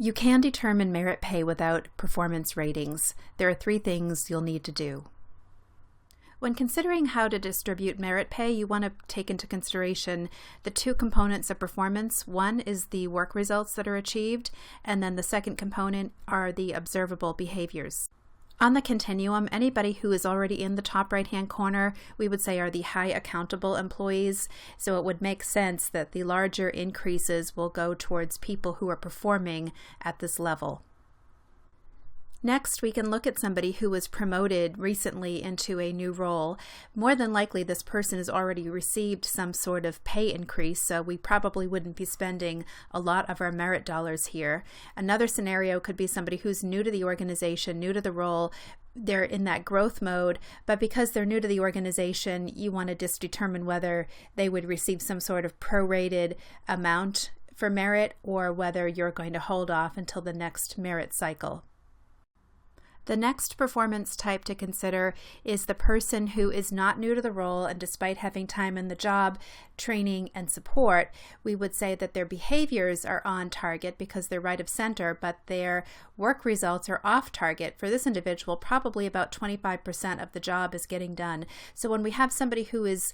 You can determine merit pay without performance ratings. There are 3 things you'll need to do. When considering how to distribute merit pay, you want to take into consideration the 2 components of performance. One is the work results that are achieved, and then the second component are the observable behaviors. On the continuum, anybody who is already in the top right-hand corner, we would say are the high accountable employees. So it would make sense that the larger increases will go towards people who are performing at this level. Next, we can look at somebody who was promoted recently into a new role. More than likely, this person has already received some sort of pay increase, so we probably wouldn't be spending a lot of our merit dollars here. Another scenario could be somebody who's new to the organization, new to the role. They're in that growth mode, but because they're new to the organization, you want to just determine whether they would receive some sort of prorated amount for merit or whether you're going to hold off until the next merit cycle. The next performance type to consider is the person who is not new to the role, and despite having time in the job, training, and support, we would say that their behaviors are on target because they're right of center, but their work results are off target. For this individual, probably about 25% of the job is getting done. So when we have somebody who is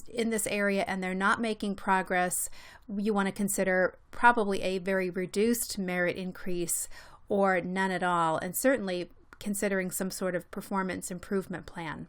in this area and they're not making progress, you want to consider probably a very reduced merit increase or none at all, and certainly considering some sort of performance improvement plan.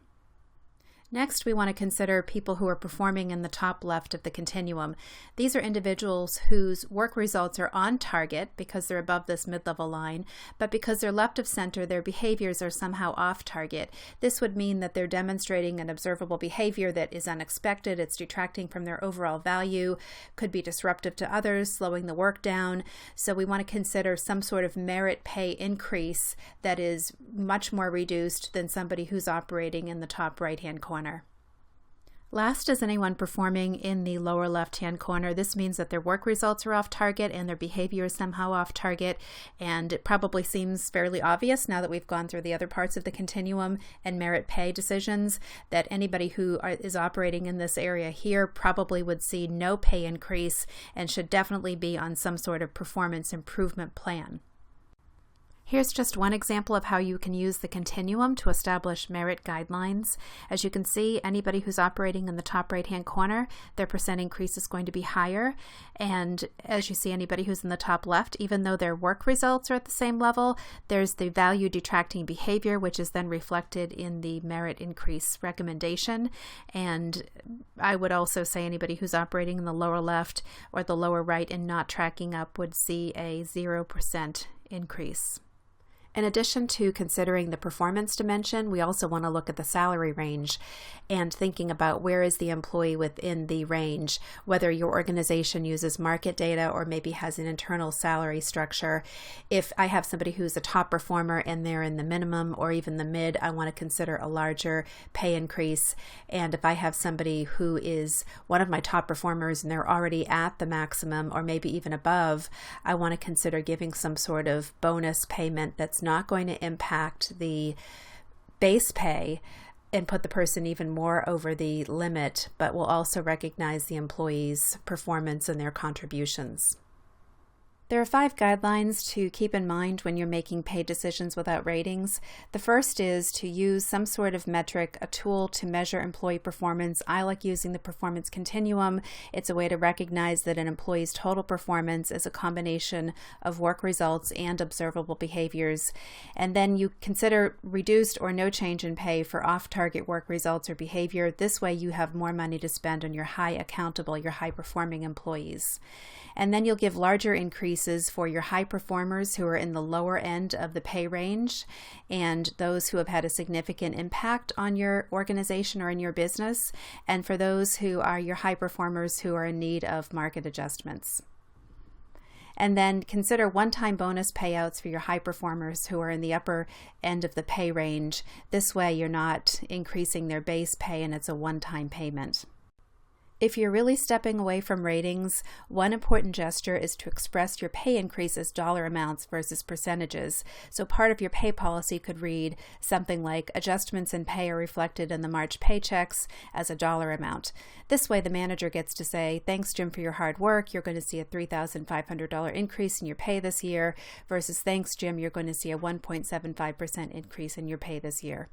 Next, we want to consider people who are performing in the top left of the continuum. These are individuals whose work results are on target because they're above this mid-level line, but because they're left of center, their behaviors are somehow off target. This would mean that they're demonstrating an observable behavior that is unexpected, it's detracting from their overall value, could be disruptive to others, slowing the work down. So we want to consider some sort of merit pay increase that is much more reduced than somebody who's operating in the top right-hand corner. Last is anyone performing in the lower left-hand corner. This means that their work results are off target and their behavior is somehow off target, and it probably seems fairly obvious now that we've gone through the other parts of the continuum and merit pay decisions that anybody who is operating in this area here probably would see no pay increase and should definitely be on some sort of performance improvement plan. Here's just one example of how you can use the continuum to establish merit guidelines. As you can see, anybody who's operating in the top right-hand corner, their percent increase is going to be higher. And as you see, anybody who's in the top left, even though their work results are at the same level, there's the value detracting behavior, which is then reflected in the merit increase recommendation. And I would also say anybody who's operating in the lower left or the lower right and not tracking up would see a 0% increase. In addition to considering the performance dimension, we also want to look at the salary range and thinking about where is the employee within the range, whether your organization uses market data or maybe has an internal salary structure. If I have somebody who's a top performer and they're in the minimum or even the mid, I want to consider a larger pay increase. And if I have somebody who is one of my top performers and they're already at the maximum or maybe even above, I want to consider giving some sort of bonus payment that's not going to impact the base pay and put the person even more over the limit, but will also recognize the employee's performance and their contributions. There are 5 guidelines to keep in mind when you're making pay decisions without ratings. The first is to use some sort of metric, a tool to measure employee performance. I like using the performance continuum. It's a way to recognize that an employee's total performance is a combination of work results and observable behaviors. And then you consider reduced or no change in pay for off-target work results or behavior. This way you have more money to spend on your high accountable, your high-performing employees. And then you'll give larger increases for your high performers who are in the lower end of the pay range and those who have had a significant impact on your organization or in your business, and for those who are your high performers who are in need of market adjustments. And then consider one-time bonus payouts for your high performers who are in the upper end of the pay range. This way you're not increasing their base pay and it's a one-time payment. If you're really stepping away from ratings, one important gesture is to express your pay increase as dollar amounts versus percentages. So part of your pay policy could read something like, adjustments in pay are reflected in the March paychecks as a dollar amount. This way the manager gets to say, thanks Jim for your hard work, you're going to see a $3,500 increase in your pay this year, versus thanks Jim, you're going to see a 1.75% increase in your pay this year.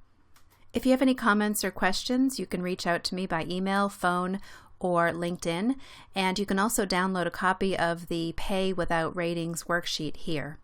If you have any comments or questions, you can reach out to me by email, phone, or LinkedIn, and you can also download a copy of the Pay Without Ratings worksheet here.